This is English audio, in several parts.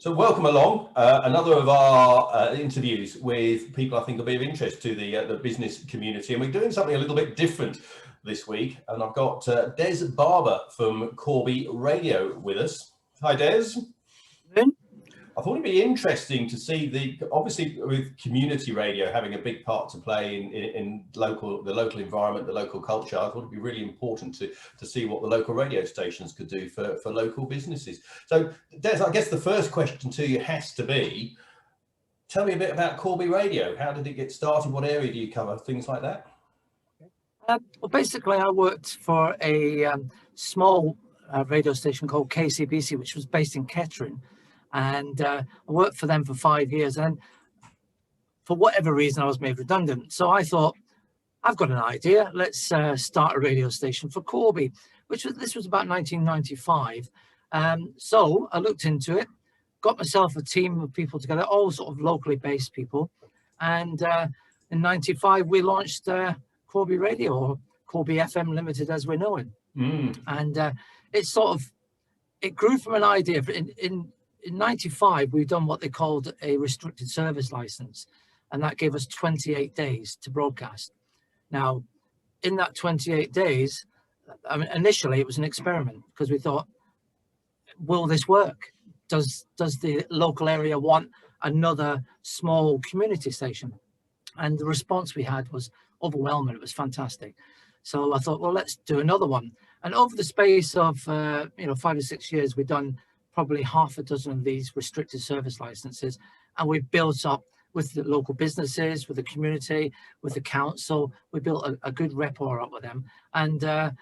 So welcome along. Another of our interviews with people I think will be of interest to the business community. And we're doing something a little bit different this week. And I've got Des Barber from Corby Radio with us. Hi, Des. I thought it'd be interesting to see obviously with community radio having a big part to play in the local environment, the local culture. I thought it'd be really important to see what the local radio stations could do for local businesses. So Des, I guess the first question to you has to be, tell me a bit about Corby Radio. How did it get started? What area do you cover? Things like that? Well, basically I worked for a small radio station called KCBC, which was based in Kettering. And I worked for them for 5 years, and for whatever reason I was made redundant. So I thought, I've got an idea, let's start a radio station for Corby, this was about 1995. So I looked into it, got myself a team of people together, all sort of locally based people, and in 95 we launched Corby Radio, or Corby FM Limited as we know it. And it grew from an idea. In 95, we've done what they called a restricted service license, and that gave us 28 days to broadcast. Now, in that 28 days, I mean, initially it was an experiment because we thought, will this work? Does the local area want another small community station? And the response we had was overwhelming. It was fantastic. So I thought, well, let's do another one. And over the space of 5 to 6 years, we've done probably half a dozen of these restricted service licenses, and we built up with the local businesses, with the community, with the council. We built a good rapport up with them, and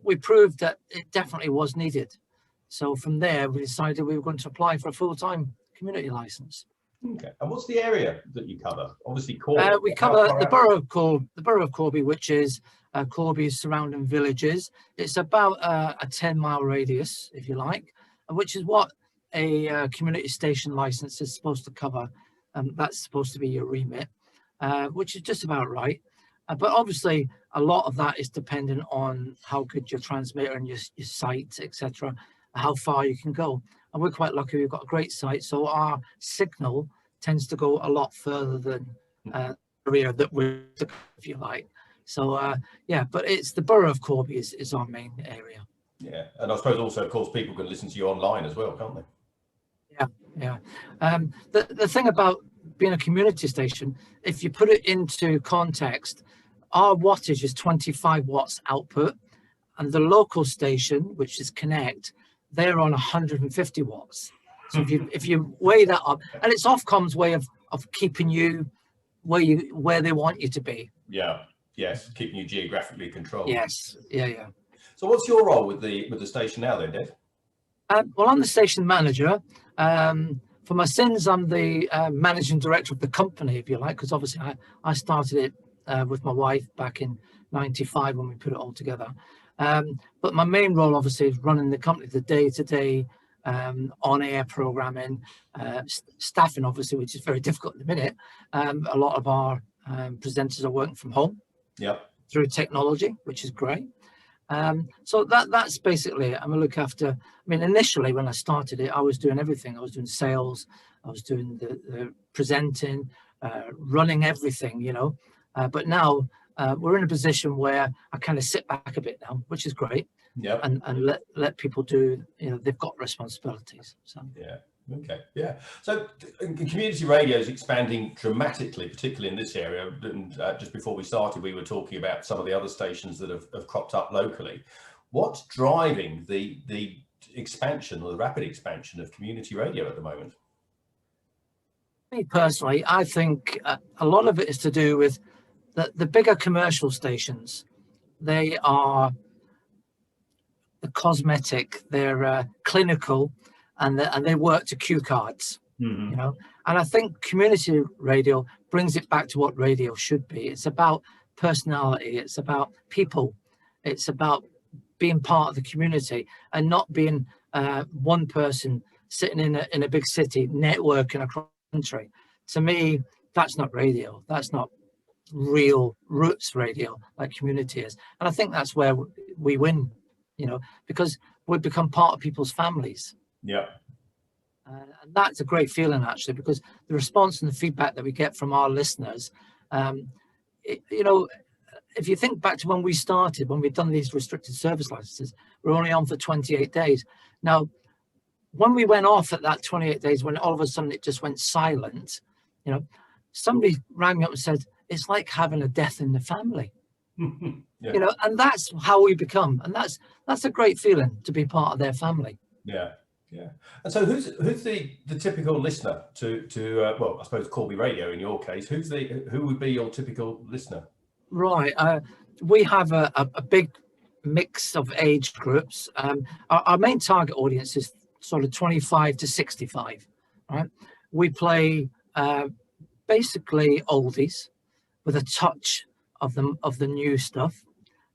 we proved that it definitely was needed. So from there, we decided we were going to apply for a full-time community license. Okay, and what's the area that you cover? Obviously, Corby. We cover the borough of Corby, which is Corby's surrounding villages. It's about a 10-mile radius, if you like, which is what a community station license is supposed to cover. That's supposed to be your remit, which is just about right. But obviously, a lot of that is dependent on how good your transmitter and your site, etc., how far you can go. And we're quite lucky, we've got a great site, so our signal tends to go a lot further than the area that we're, if you like. So, yeah, but it's the borough of Corby is our main area. Yeah, and I suppose also, of course, people can listen to you online as well, can't they? Yeah. The thing about being a community station, if you put it into context, our wattage is 25 watts output, and the local station, which is Connect, they're on 150 watts. So if you weigh that up, and it's Ofcom's way of keeping you where they want you to be. Yeah. Yes, keeping you geographically controlled. Yes. Yeah. So what's your role with the station now then, Des? Well, I'm the station manager. For my sins, I'm the managing director of the company, if you like, because obviously I started it with my wife back in 95 when we put it all together. But my main role, obviously, is running the company, the day-to-day on-air programming, staffing, obviously, which is very difficult at the minute. A lot of our presenters are working from home through technology, which is great. So that's basically it. I'm gonna look after, I mean, initially when I started it, I was doing everything. I was doing sales, I was doing the presenting, running everything, but now we're in a position where I kind of sit back a bit now, which is great. Yeah. And let people do, they've got responsibilities. So yeah. Okay, yeah. So community radio is expanding dramatically, particularly in this area. And just before we started, we were talking about some of the other stations that have cropped up locally. What's driving the expansion, or the rapid expansion of community radio at the moment? Me personally, I think a lot of it is to do with the bigger commercial stations. They are the cosmetic, they're clinical, and they work to cue cards, And I think community radio brings it back to what radio should be. It's about personality, it's about people, it's about being part of the community, and not being one person sitting in a big city networking across the country. To me, that's not radio. That's not real roots radio like community is. And I think that's where we win, because we become part of people's families. Yeah. And that's a great feeling, actually, because the response and the feedback that we get from our listeners, you know, if you think back to when we started, when we'd done these restricted service licenses, we're only on for 28 days. Now, when we went off at that 28 days, when all of a sudden it just went silent, you know, somebody rang me up and said, it's like having a death in the family. Yeah. You know, and that's how we become. And that's a great feeling, to be part of their family. Yeah. Yeah. And so who's the typical listener to well, I suppose Corby Radio in your case, who would be your typical listener? Right. We have a big mix of age groups. Our main target audience is sort of 25 to 65, right? We play basically oldies with a touch of the new stuff.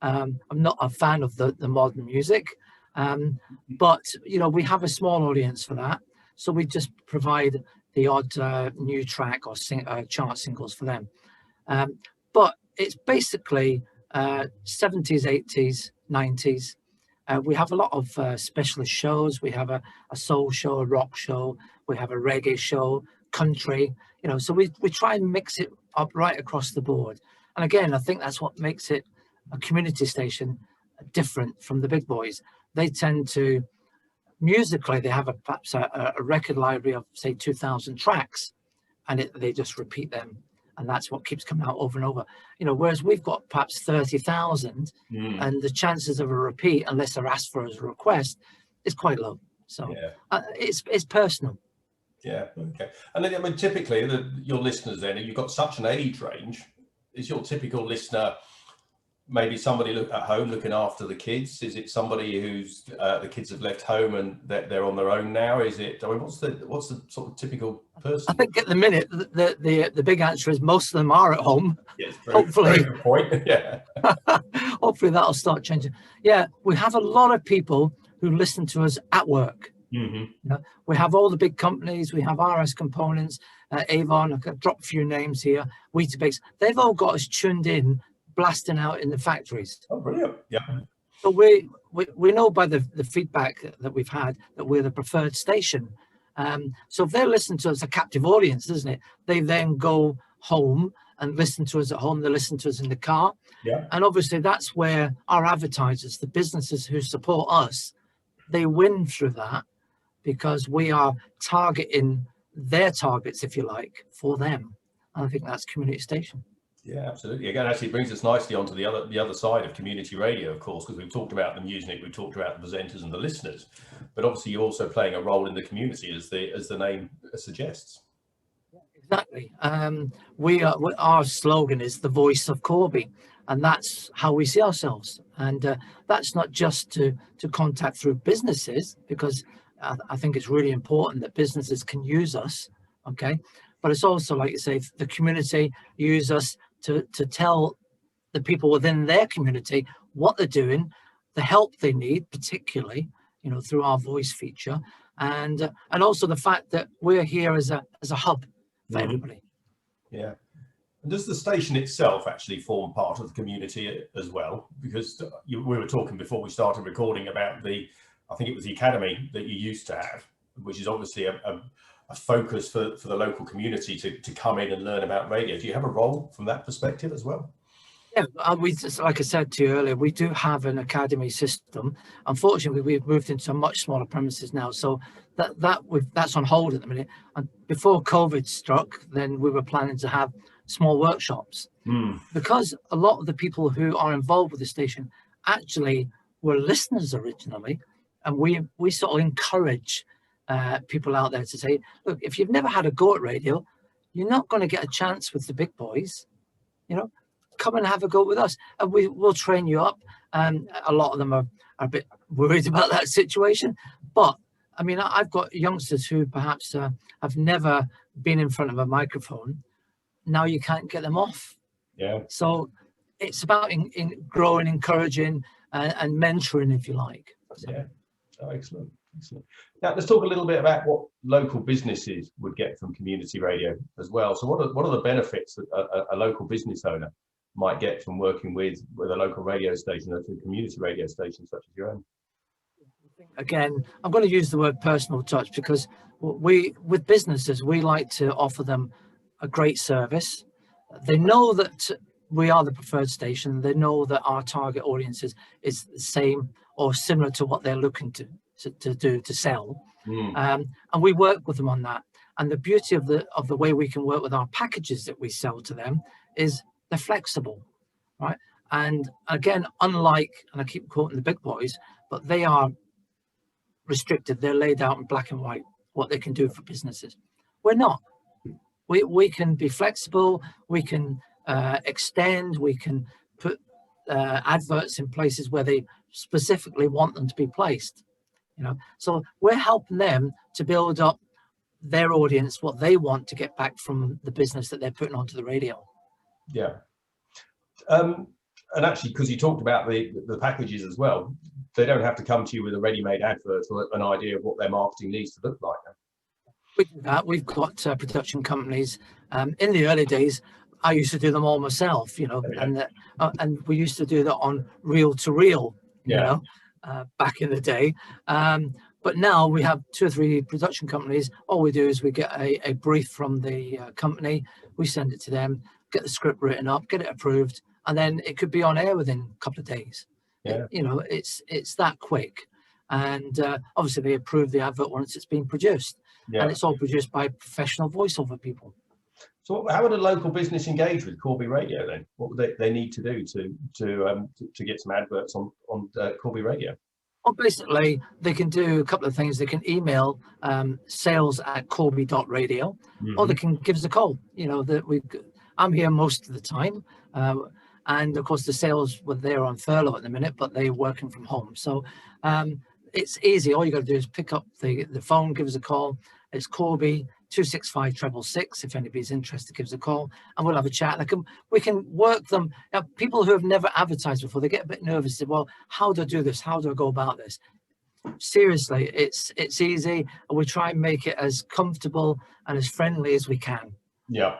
I'm not a fan of the modern music, but you know, we have a small audience for that, so we just provide the odd new track or chart singles for them. But it's basically 70s, 80s, 90s. We have a lot of specialist shows. We have a soul show, a rock show. We have a reggae show, country. You know, so we try and mix it up right across the board. And again, I think that's what makes it a community station different from the big boys. They tend to, musically, they have perhaps a record library of, say, 2,000 tracks, and they just repeat them. And that's what keeps coming out over and over. You know, whereas we've got perhaps 30,000, and the chances of a repeat, unless they're asked for as a request, is quite low. So it's personal. Yeah. Okay. And then, I mean, typically your listeners, then, you've got such an age range. Is your typical listener maybe somebody at home looking after the kids? Is it somebody who's the kids have left home and they're on their own now? Is it? I mean, what's the sort of typical person? I think at the minute the big answer is most of them are at home. Yes, hopefully. Very good point. Yeah. Hopefully that'll start changing. Yeah, we have a lot of people who listen to us at work. Mm-hmm. You know, we have all the big companies. We have RS Components, Avon. I could drop a few names here. Weetabix. They've all got us tuned in, blasting out in the factories. Oh, brilliant. Yeah. So we know by the feedback that we've had that we're the preferred station. So if they're listening to us, a captive audience, isn't it? They then go home and listen to us at home. They listen to us in the car. Yeah. And obviously that's where our advertisers, the businesses who support us, they win through that, because we are targeting their targets, if you like, for them. And I think that's community station. Yeah, absolutely. Again, actually, it brings us nicely onto the other side of community radio, of course, because we've talked about the music, we've talked about the presenters and the listeners, but obviously you're also playing a role in the community, as the name suggests. Exactly. Our slogan is the voice of Corby, and that's how we see ourselves. And that's not just to contact through businesses, because I think it's really important that businesses can use us, okay? But it's also, like you say, the community use us to tell the people within their community what they're doing, the help they need, particularly, you know, through our voice feature, and also the fact that we're here as a hub for everybody. Yeah. And does the station itself actually form part of the community as well? Because we were talking before we started recording about I think it was the academy that you used to have, which is obviously a focus for the local community to come in and learn about radio. Do you have a role from that perspective as well? Yeah, we just, like I said to you earlier, we do have an academy system. Unfortunately, we've moved into much smaller premises now, so that's on hold at the minute. And before COVID struck, then we were planning to have small workshops, because a lot of the people who are involved with the station actually were listeners originally, and we sort of encourage people out there to say, look, if you've never had a go at radio, you're not going to get a chance with the big boys. You know, come and have a go with us, and we'll train you up. And a lot of them are a bit worried about that situation, but I mean, I've got youngsters who perhaps have never been in front of a microphone. Now you can't get them off. Yeah. So it's about in growing, encouraging, and mentoring, if you like. So. Yeah. Oh, excellent. Excellent. Now let's talk a little bit about what local businesses would get from community radio as well. So what are the benefits that a local business owner might get from working with a local radio station, a community radio station such as your own? Again, I'm going to use the word personal touch, because with businesses, we like to offer them a great service. They know that we are the preferred station. They know that our target audience is the same or similar to what they're looking to sell. And we work with them on that. And the beauty of the way we can work with our packages that we sell to them is they're flexible, right? And again, unlike, and I keep quoting the big boys, but they are restricted. They're laid out in black and white, what they can do for businesses. We're not. We can be flexible. We can extend. We can put adverts in places where they specifically want them to be placed. So we're helping them to build up their audience, what they want to get back from the business that they're putting onto the radio. Yeah. And actually, because you talked about the packages as well, they don't have to come to you with a ready-made advert or an idea of what their marketing needs to look like. We do that. We've got production companies. In the early days, I used to do them all myself, and we used to do that on reel to reel, back in the day. But now we have 2 or 3 production companies. All we do is we get a brief from the company, we send it to them, get the script written up, get it approved, and then it could be on air within a couple of days. Yeah. It's that quick. And obviously they approve the advert once it's been produced. Yeah. And it's all produced by professional voiceover people. So how would a local business engage with Corby Radio then? What would they need to do to get some adverts on Corby Radio? Well, basically, they can do a couple of things. They can email sales@corby.radio, or they can give us a call. I'm here most of the time. And of course, the sales were there on furlough at the minute, but they're working from home. So it's easy. All you got to do is pick up the phone, give us a call. It's Corby 265-666. If anybody's interested, give us a call and we'll have a chat. We can work them. Now, people who have never advertised before, they get a bit nervous. Say, well, how do I do this? How do I go about this? Seriously, it's easy. And we try and make it as comfortable and as friendly as we can. Yeah.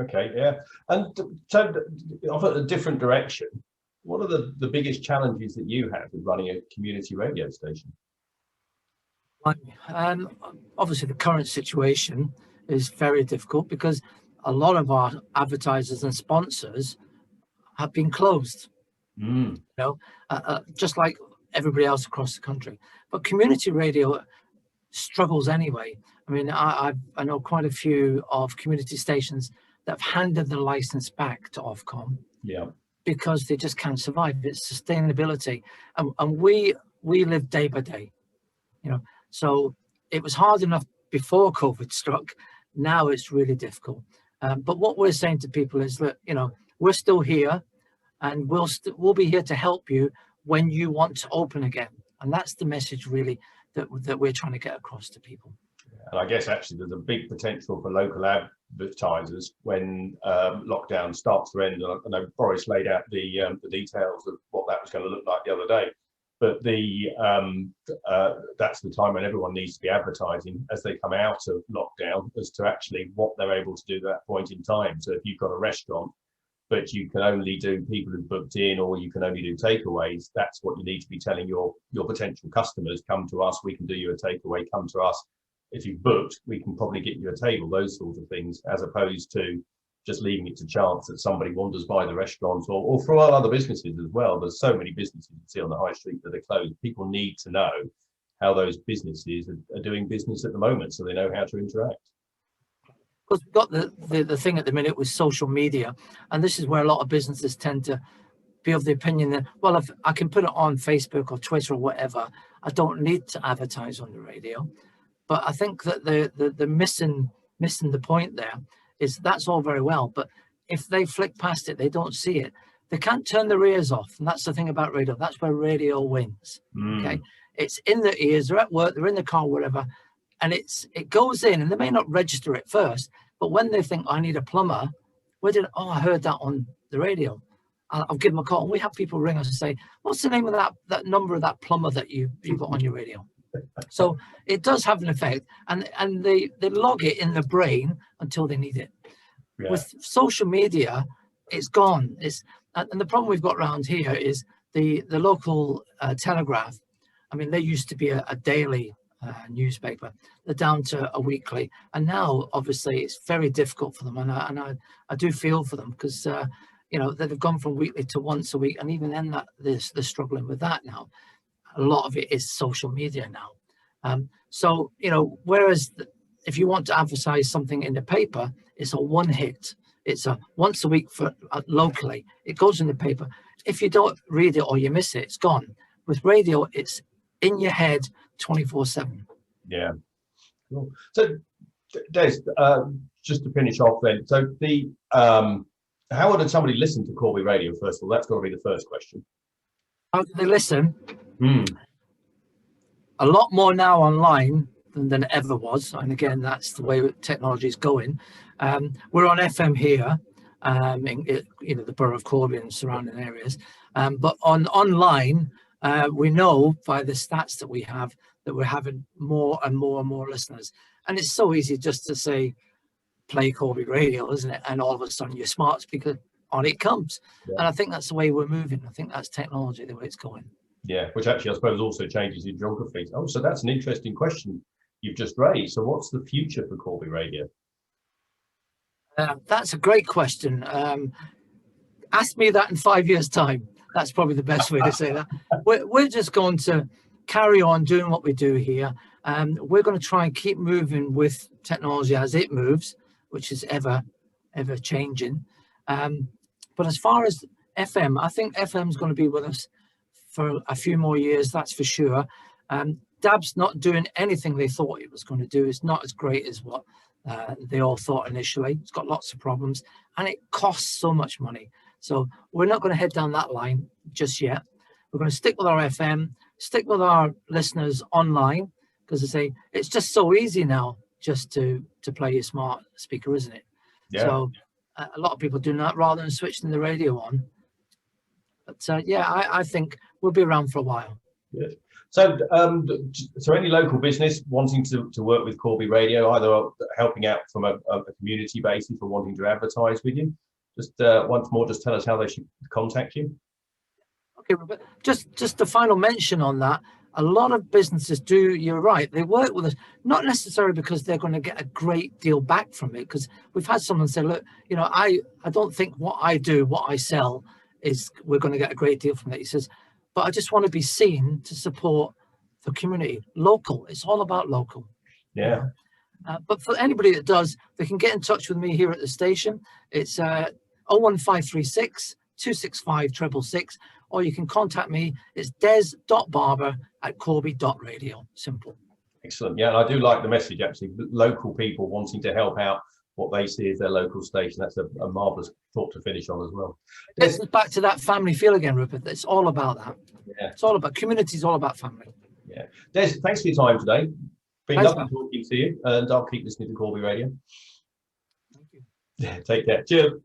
Okay. Yeah. And so off at a different direction, what are the biggest challenges that you have with running a community radio station? Obviously, the current situation is very difficult because a lot of our advertisers and sponsors have been closed. Just like everybody else across the country. But community radio struggles anyway. I mean, I know quite a few of community stations that have handed the license back to Ofcom. Yeah. Because they just can't survive. It's sustainability, and we live day by day. So it was hard enough before COVID struck. Now it's really difficult. But what we're saying to people is that, we're still here and we'll be here to help you when you want to open again. And that's the message really that we're trying to get across to people. And I guess actually there's a big potential for local advertisers when lockdown starts to end. I know Boris laid out the details of what that was going to look like the other day. But that's the time when everyone needs to be advertising as they come out of lockdown as to actually what they're able to do at that point in time. So if you've got a restaurant, but you can only do people who've booked in, or you can only do takeaways, that's what you need to be telling your potential customers. Come to us, we can do you a takeaway. Come to us. If you've booked, we can probably get you a table, those sorts of things, as opposed to just leaving it to chance that somebody wanders by the restaurant or for all other businesses as well. There's so many businesses you see on the high street that are closed. People need to know how those businesses are doing business at the moment so they know how to interact. Because we've got the thing at the minute with social media, and this is where a lot of businesses tend to be of the opinion that, well, if I can put it on Facebook or Twitter or whatever, I don't need to advertise on the radio. But I think that the missing the point there is that's all very well, but if they flick past it, they don't see it. They can't turn their ears off, and that's the thing about radio. That's where radio wins. Okay, it's in their ears. They're at work, they're in the car, whatever, and it goes in, and they may not register it first, but when they think, I need a plumber, I heard that on the radio. I'll give them a call. And we have people ring us and say, what's the name of that number of that plumber that you got on your radio? So it does have an effect, and they log it in the brain until they need it. Yeah. With social media, it's gone. And the problem we've got around here is the local Telegraph. I mean, they used to be a daily newspaper. They're down to a weekly, and now obviously it's very difficult for them, and I do feel for them, because you know, they've gone from weekly to once a week, and even then that they're struggling with that now. A lot of it is social media now. So, you know, whereas if you want to advertise something in the paper, it's a one hit. It's a once a week for locally. It goes in the paper. If you don't read it or you miss it, it's gone. With radio, it's in your head 24/7. Yeah. Cool. So, Des, just to finish off then, so the how would somebody listen to Corby Radio, first of all? That's got to be the first question. How do they listen? A lot more now online than ever was, and again, that's the way technology is going. We're on FM here, in you know, the borough of Corby and surrounding areas, but online, we know by the stats that we have that we're having more and more and more listeners, and it's so easy just to say play Corby Radio, isn't it? And all of a sudden your smart speaker, on it comes. Yeah. And I think that's the way we're moving. I think that's technology, the way it's going. Yeah, which actually I suppose also changes your geography. Oh, so that's an interesting question you've just raised. So what's the future for Corby Radio? That's a great question. Ask me that in 5 years' time. That's probably the best way to say that. We're just going to carry on doing what we do here. We're going to try and keep moving with technology as it moves, which is ever changing. But as far as FM, I think FM is going to be with us for a few more years, that's for sure. DAB's not doing anything they thought it was going to do. It's not as great as what they all thought initially. It's got lots of problems, and it costs so much money. So we're not going to head down that line just yet. We're going to stick with our FM, stick with our listeners online, because I say it's just so easy now just to play your smart speaker, isn't it? Yeah. So a lot of people do that rather than switching the radio on. But yeah, I think we'll be around for a while. Good. So, so any local business wanting to work with Corby Radio, either helping out from a community basis or wanting to advertise with you, just once more, just tell us how they should contact you. Okay, Rupert, just a final mention on that. A lot of businesses do, you're right, they work with us, not necessarily because they're going to get a great deal back from it, because we've had someone say, look, you know, I don't think what I do, what I sell, is we're going to get a great deal from it. He says, but I just want to be seen to support the community, local. It's all about local. Yeah. But for anybody that does, they can get in touch with me here at the station. It's 01536 265 666, or you can contact me. It's des.barber@corby.radio. Simple. Excellent. Yeah, and I do like the message, actually. Local people wanting to help out what they see as their local station. That's a marvellous thought to finish on as well. It's back to that family feel again, Rupert. It's all about that. Yeah. It's all about community, is all about family. Yeah. Des, thanks for your time today. Been lovely talking to you, and I'll keep listening to Corby Radio. Thank you. Yeah, take care. Cheers.